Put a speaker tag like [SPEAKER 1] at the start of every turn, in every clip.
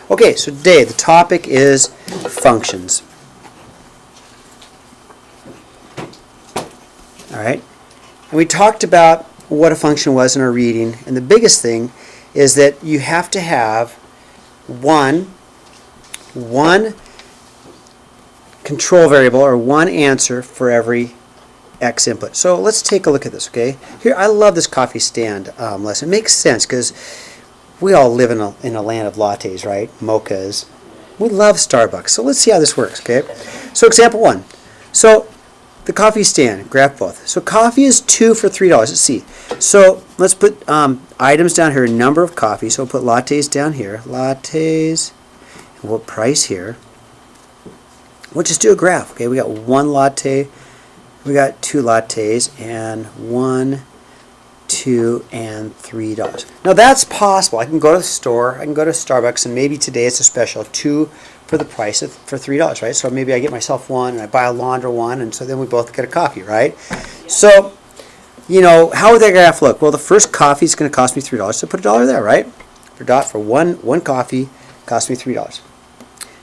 [SPEAKER 1] Okay, so today the topic is functions. All right, and we talked about what a function was in our reading, and the biggest thing is that you have to have one control variable or one answer for every x input. So let's take a look at this, okay? Here, I love this coffee stand lesson. It makes sense because we all live in a land of lattes, right? Mochas. We love Starbucks. So let's see how this works, okay? So example 1. So the coffee stand, graph both. So coffee is 2 for $3. Let's see. So let's put items down here, number of coffee. So we'll put lattes down here. Lattes. And we'll put price here. We'll just do a graph, okay? We got 1 latte. We got 2 lattes and 1, 2, and $3. Now that's possible. I can go to the store, I can go to Starbucks, and maybe today it's a special 2 for the price of for $3, right? So maybe I get myself one and I buy a laundry one, and so then we both get a coffee, right? So, you know, how would that graph look? Well, the first coffee is going to cost me $3, so put $1 there, right? For one coffee cost me $3.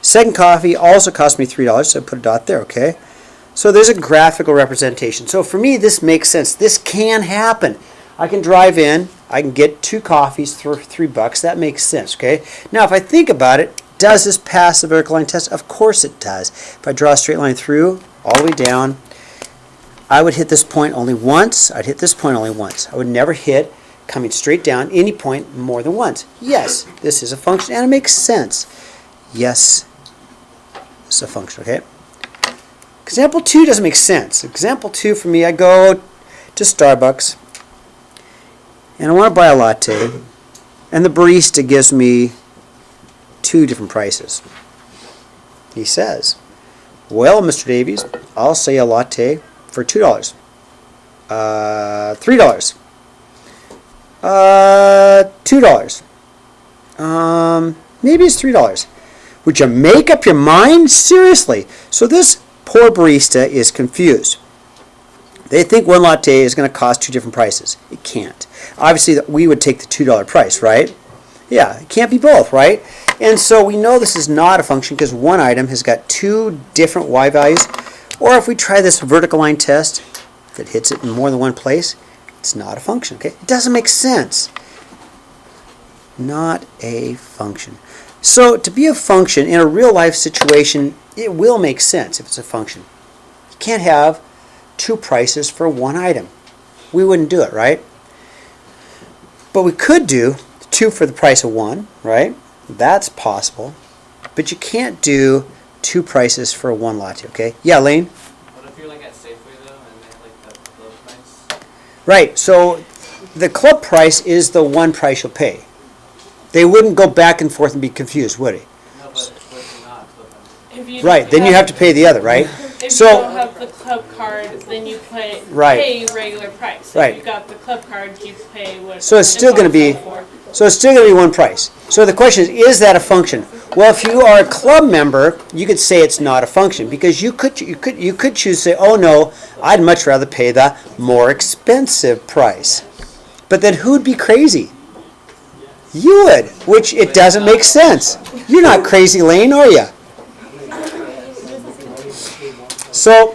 [SPEAKER 1] Second coffee also cost me $3, so put a dot there, okay? So there's a graphical representation. So for me, this makes sense. This can happen. I can drive in. I can get 2 coffees for $3. That makes sense, okay? Now, if I think about it, does this pass the vertical line test? Of course it does. If I draw a straight line through, all the way down, I would hit this point only once. I'd hit this point only once. I would never hit coming straight down any point more than once. Yes, this is a function, and it makes sense. Yes, it's a function, okay? Example 2 doesn't make sense. Example 2 for me, I go to Starbucks and I want to buy a latte, and the barista gives me 2 different prices. He says, well, Mr. Davies, I'll say a latte for $2. $3. $2. Maybe it's $3. Would you make up your mind? Seriously. So this poor barista is confused. They think one latte is going to cost 2 different prices. It can't. Obviously, we would take the $2 price, right? Yeah, it can't be both, right? And so we know this is not a function because one item has got 2 different y values. Or if we try this vertical line test, if it hits it in more than one place, it's not a function, okay? It doesn't make sense. Not a function. So to be a function in a real life situation, it will make sense if it's a function. You can't have 2 prices for one item. We wouldn't do it, right? But we could do 2 for the price of 1, right? That's possible. But you can't do 2 prices for one latte, okay? Yeah, Lane?
[SPEAKER 2] What if you're like at Safeway though and they have like the club price?
[SPEAKER 1] Right, so the club price is the one price you'll pay. They wouldn't go back and forth and be confused, would they?
[SPEAKER 2] No, but what if you're not club member?
[SPEAKER 3] If you
[SPEAKER 1] Right, then you have to pay the other, right?
[SPEAKER 3] If
[SPEAKER 1] So-
[SPEAKER 3] you don't have the club card, then you pay regular price.
[SPEAKER 1] Right.
[SPEAKER 3] If you got the club card, you pay what.
[SPEAKER 1] So it's still going to be, one price. So the question is that a function? Well, if you are a club member, you could say it's not a function because you could choose to say, oh no, I'd much rather pay the more expensive price. But then who'd be crazy? You would, which it doesn't make sense. You're not crazy, Lane, are you? So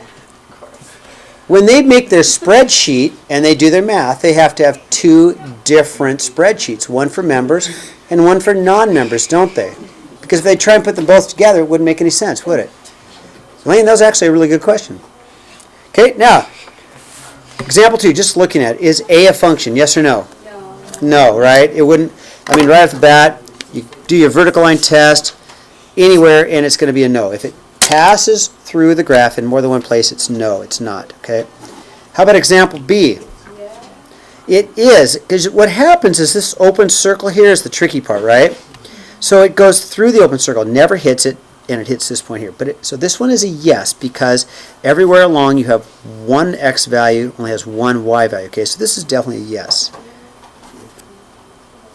[SPEAKER 1] when they make their spreadsheet and they do their math, they have to have 2 different spreadsheets, one for members and one for non-members, don't they? Because if they try and put them both together, it wouldn't make any sense, would it? Lane, that was actually a really good question. Okay, now, example 2, just looking at it, is a function, yes or no? No, right? It wouldn't. I mean, right off the bat, you do your vertical line test anywhere, and it's going to be a no. If it passes through the graph in more than one place, it's no, it's not. Okay. How about example B? It is, because what happens is this open circle here is the tricky part, right? So it goes through the open circle, never hits it, and it hits this point here. So this one is a yes, because everywhere along you have one x value, only has one y value. Okay, so this is definitely a yes.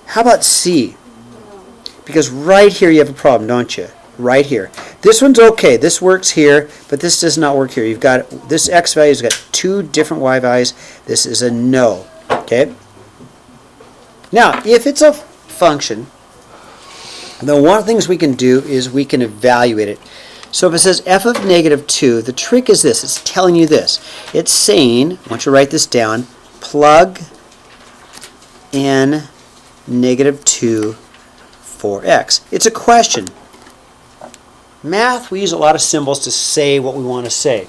[SPEAKER 1] How about C? Because right here you have a problem, don't you? Right here. This one's okay. This works here, but this does not work here. You've got this x value's got 2 different y values. This is a no. Okay? Now, if it's a function, Then one of the things we can do is we can evaluate it. So if it says f of negative 2, the trick is this. It's telling you this. It's saying, I want you to write this down, plug in negative 2 for x. It's a question. Math, we use a lot of symbols to say what we want to say.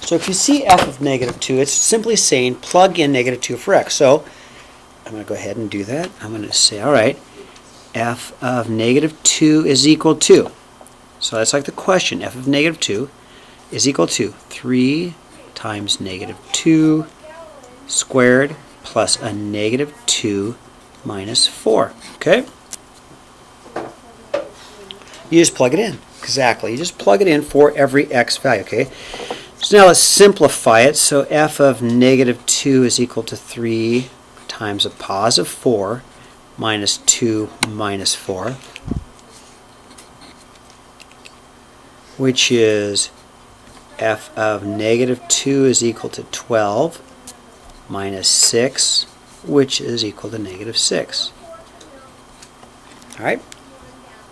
[SPEAKER 1] So if you see f of negative 2, it's simply saying plug in negative 2 for x. So I'm going to go ahead and do that. I'm going to say, all right, f of negative 2 is equal to, so that's like the question, f of negative 2 is equal to 3 times negative 2 squared plus a negative 2 minus 4. Okay? You just plug it in. Exactly. You just plug it in for every x value. Okay? So now let's simplify it. So f of negative 2 is equal to 3 times a positive 4 minus 2 minus 4, which is f of negative 2 is equal to 12 minus 6, which is equal to negative 6. All right?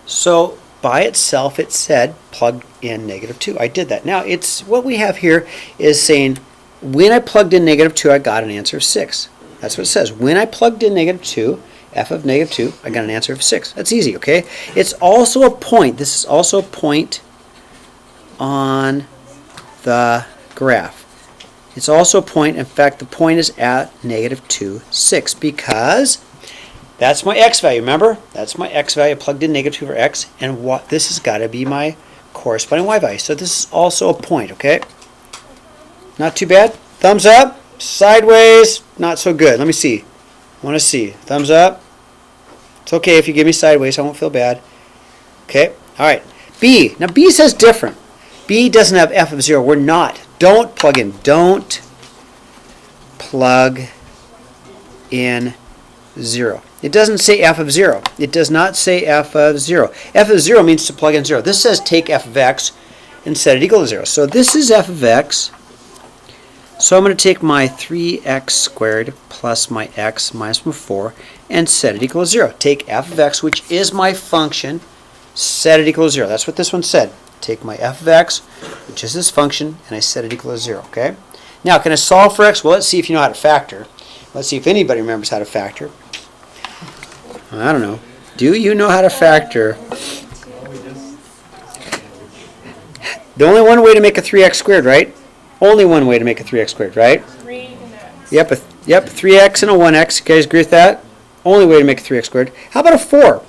[SPEAKER 1] So by itself it said plug in negative 2. I did that. Now it's what we have here is saying when I plugged in negative 2 I got an answer of 6. That's what it says. When I plugged in negative 2, f of negative 2, I got an answer of 6. That's easy, okay? It's also a point. This is also a point on the graph. It's also a point. In fact, the point is at negative 2, 6 because that's my x value. Remember? That's my x value. I plugged in negative 2 for x, and what this has got to be my corresponding y value. So this is also a point, okay? Not too bad. Thumbs up. Sideways. Not so good. Let me see. Want to see. Thumbs up. It's okay if you give me sideways. I won't feel bad. Okay. All right. B. Now B says different. B doesn't have f of 0. We're not. Don't plug in. Don't plug in 0. It doesn't say f of 0. It does not say f of 0. F of 0 means to plug in 0. This says take f of x and set it equal to 0. So this is f of x. So I'm going to take my 3x squared plus my x minus my 4 and set it equal to 0. Take f of x, which is my function, set it equal to 0. That's what this one said. Take my f of x, which is this function, and I set it equal to 0. Okay? Now, can I solve for x? Well, let's see if you know how to factor. Let's see if anybody remembers how to factor. I don't know. Do you know how to factor? The only one way to make a 3x squared, right? Only one way to make a 3x squared, right?
[SPEAKER 3] 3 and x.
[SPEAKER 1] Yep, 3x and a 1x. You guys agree with that? Only way to make a 3x squared. How about a 4?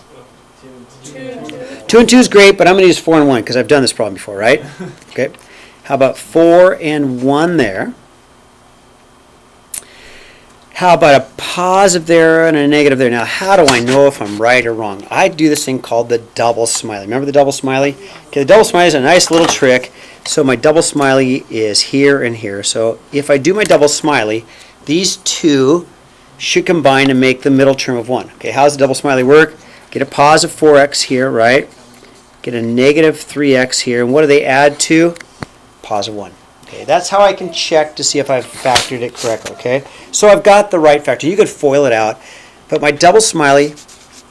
[SPEAKER 3] 2 and 2.
[SPEAKER 1] 2 and 2 is great, but I'm going to use 4 and 1 because I've done this problem before, right? Okay. How about 4 and 1 there? How about a positive there and a negative there? Now, how do I know if I'm right or wrong? I do this thing called the double smiley. Remember the double smiley? Okay, the double smiley is a nice little trick. So my double smiley is here and here. So if I do my double smiley, these two should combine to make the middle term of 1. Okay, how does the double smiley work? Get a positive 4x here, right? Get a negative 3x here. And what do they add to? Positive 1. Okay, that's how I can check to see if I've factored it correctly, okay? So I've got the right factor. You could FOIL it out, but my double smiley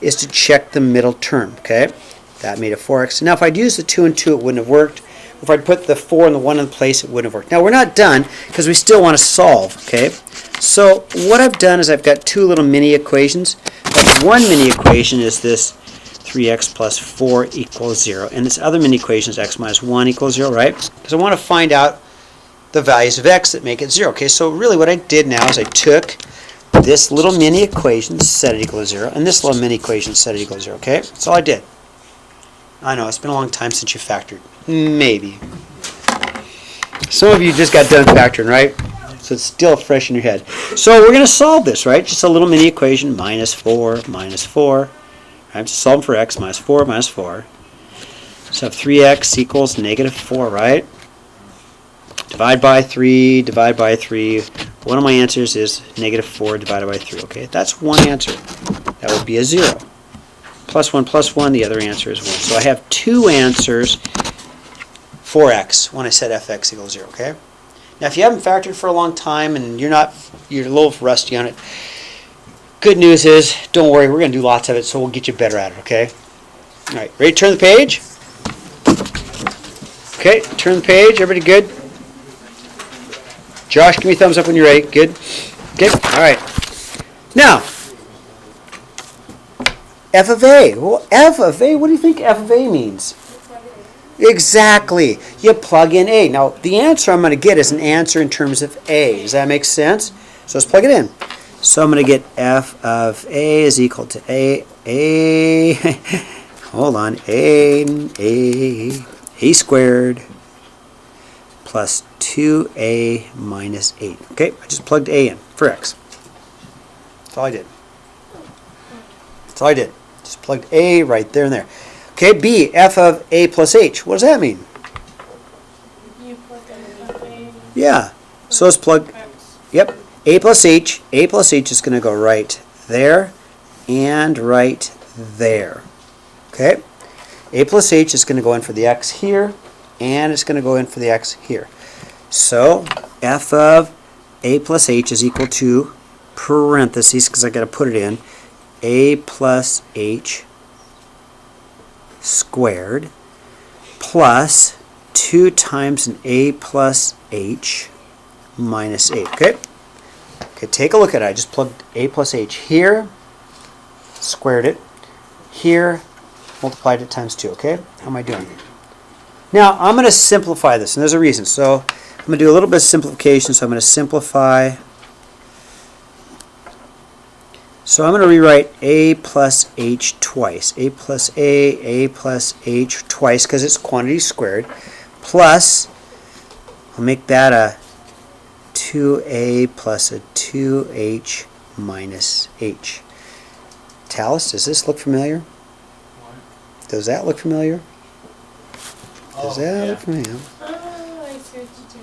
[SPEAKER 1] is to check the middle term, okay? That made a 4x. Now, if I'd used the 2 and 2, it wouldn't have worked. If I'd put the 4 and the 1 in place, it wouldn't have worked. Now, we're not done because we still want to solve, okay? So what I've done is I've got two little mini equations. But one mini equation is this 3x plus 4 equals 0. And this other mini equation is x minus 1 equals 0, right? Because I want to find out the values of x that make it 0. Okay, so really what I did now is I took this little mini equation, set it equal to 0, and this little mini equation, set it equal to 0. Okay, that's all I did. I know, it's been a long time since you factored. Maybe. Some of you just got done factoring, right? So it's still fresh in your head. So we're going to solve this, right? Just a little mini equation, minus 4, minus 4. Right, so solve for x, minus 4, minus 4. So 3x equals negative 4, right? Divide by 3, divide by 3. One of my answers is negative 4 divided by 3. Okay, that's one answer. That would be a 0. Plus 1, the other answer is 1. So I have two answers for x when I set fx equals 0. Okay. Now, if you haven't factored for a long time and you're a little rusty on it, good news is, don't worry, we're going to do lots of it, so we'll get you better at it. Okay. All right, ready to turn the page? Okay, turn the page. Everybody good? Josh, give me a thumbs up when you're ready. Good? Okay, all right. Now, f of a. Well, f of a, what do you think f of a means? Exactly. You plug in a. Now, the answer I'm going to get is an answer in terms of a. Does that make sense? So let's plug it in. So I'm going to get f of a is equal to a, hold on, a squared plus 2a minus 8. Okay, I just plugged a in for x. That's all I did. That's all I did. Just plugged a right there and there. Okay, b, f of a plus h. What does that mean?
[SPEAKER 3] You plug in f of a.
[SPEAKER 1] Yeah, so let's plug,
[SPEAKER 3] X.
[SPEAKER 1] yep, a plus h is going to go right there and right there. Okay, a plus h is going to go in for the x here, and it's going to go in for the x here. So f of a plus h is equal to, parentheses, because I got to put it in, a plus h squared plus 2 times an a plus h minus 8. Okay? Okay, take a look at it. I just plugged a plus h here, squared it, here, multiplied it times 2. Okay? How am I doing? Now, I'm going to simplify this, and there's a reason. So, I'm going to do a little bit of simplification. So, I'm going to simplify. So, I'm going to rewrite a plus h twice. A plus h twice, because it's quantity squared, plus, I'll make that a 2a plus a 2h minus h. Talus, does this look familiar?
[SPEAKER 2] What?
[SPEAKER 1] Does that look familiar? Does that
[SPEAKER 2] yeah.
[SPEAKER 1] look familiar?
[SPEAKER 3] Oh, I see what you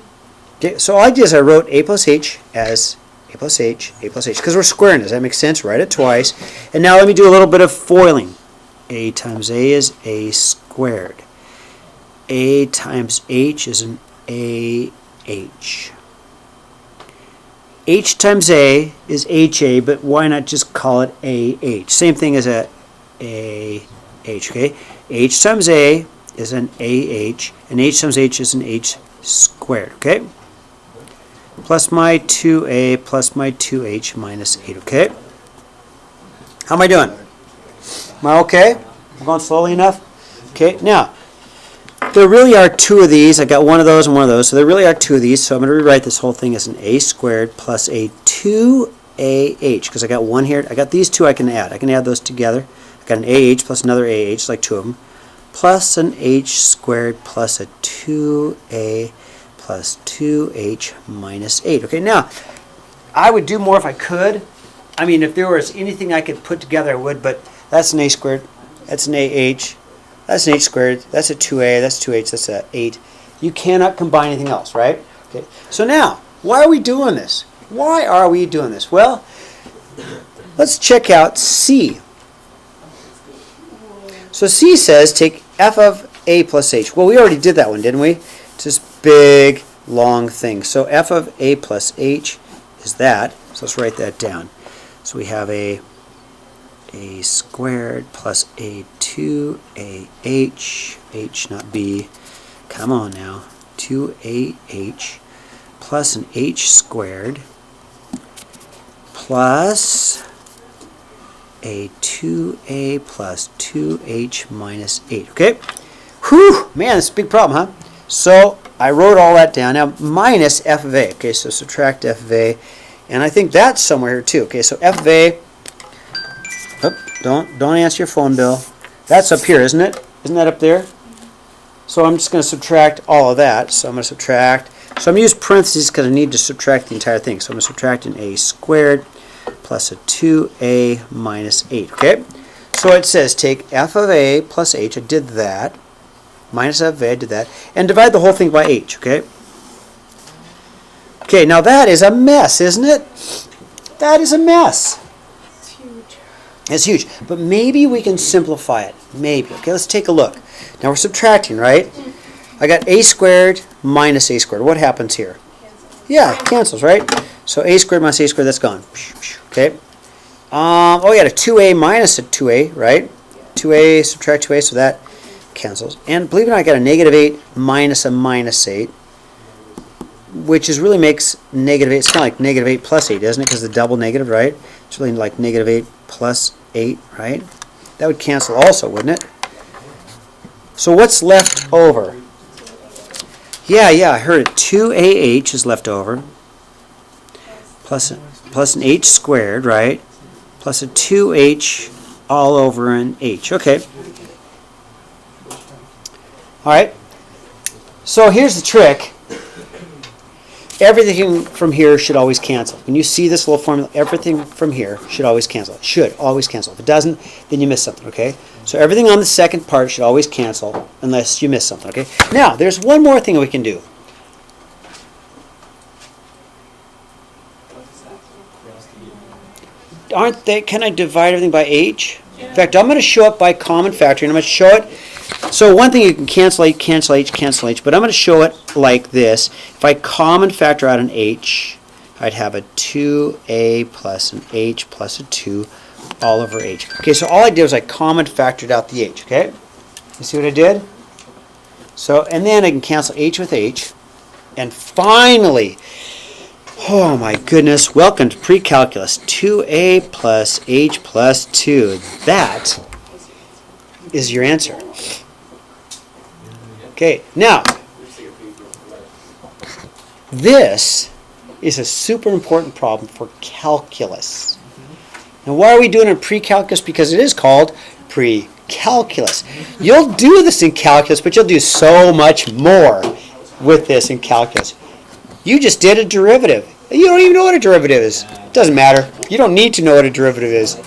[SPEAKER 3] do.
[SPEAKER 1] Okay, so all I did is I wrote a plus h as a plus h, because we're squaring. Does that make sense? Write it twice. And now let me do a little bit of foiling. A times a is a squared. A times h is an ah. H times a is ha, but why not just call it ah? Same thing as a okay? H times a is an ah, and h times h is an h squared, okay? Plus my 2a plus my 2h minus 8, okay? How am I doing? Am I okay? I'm going slowly enough? Okay, now, there really are two of these. I got one of those and one of those, so there really are two of these. So I'm going to rewrite this whole thing as an a squared plus a 2ah, because I got one here. I got these two I can add. I can add those together. I got an ah plus another ah, like two of them, plus an h squared plus a 2a plus 2h minus 8. Okay, now, I would do more if I could. I mean, if there was anything I could put together, I would, but that's an a squared, that's an ah, that's an h squared, that's a 2a, that's 2h, that's a 8. You cannot combine anything else, right? Okay. So now, why are we doing this? Why are we doing this? Well, let's check out C. So C says take f of a plus h. Well, we already did that one, didn't we? It's this big, long thing. So f of a plus h is that. So let's write that down. So we have a squared plus a 2ah, h not b, come on now, 2ah plus an h squared plus a 2a plus 2h minus 8, okay? Whew, man, it's a big problem, huh? So I wrote all that down. Now minus f of a, okay, so subtract f of a, and I think that's somewhere here too, okay? So f of a, don't answer your phone bill. That's up here, isn't it? Isn't that up there? So I'm just going to subtract all of that. So I'm going to subtract. So I'm going to use parentheses because I need to subtract the entire thing. So I'm going to subtract an a squared plus a 2a minus 8. Okay? So it says take f of a plus h. I did that. Minus f of a, I did that. And divide the whole thing by h. Okay? Okay, now that is a mess, isn't it? That is a mess.
[SPEAKER 3] It's huge.
[SPEAKER 1] It's huge, but maybe we can simplify it. Maybe. Okay, let's take a look. Now we're subtracting, right? I got a squared minus a squared. What happens here? Yeah, it cancels, right? So a squared minus a squared, that's gone. Okay. Oh, we got a 2a minus a 2a, right? 2a, subtract 2a, so that cancels. And believe it or not, I got a negative 8 minus a minus 8, which is really makes negative 8. It's kind of like negative 8 plus 8, isn't it? Because the double negative, right? It's really like negative 8 plus 8, right? That would cancel also, wouldn't it? So what's left over? Yeah, I heard it. 2ah is left over. Plus an h squared, right? Plus a 2h all over an h. Okay. All right. So here's the trick. Everything from here should always cancel. When you see this little formula, everything from here should always cancel. It should always cancel. If it doesn't, then you miss something, okay? So everything on the second part should always cancel unless you miss something, okay? Now, there's one more thing we can do. Can I divide everything by h? In fact, I'm going to show it by common factor, and I'm going to show it. So one thing you can cancel h, but I'm going to show it like this. If I common factor out an h, I'd have a 2a plus an h plus a 2 all over h. Okay, so all I did was I common factored out the h, okay? You see what I did? So, and then I can cancel h with h. And finally, oh my goodness, welcome to pre-calculus. 2a plus h plus 2. That is your answer. Okay, now, this is a super important problem for calculus. And why are we doing it in pre-calculus? Because it is called pre-calculus. You'll do this in calculus, but you'll do so much more with this in calculus. You just did a derivative. You don't even know what a derivative is. It doesn't matter. You don't need to know what a derivative is.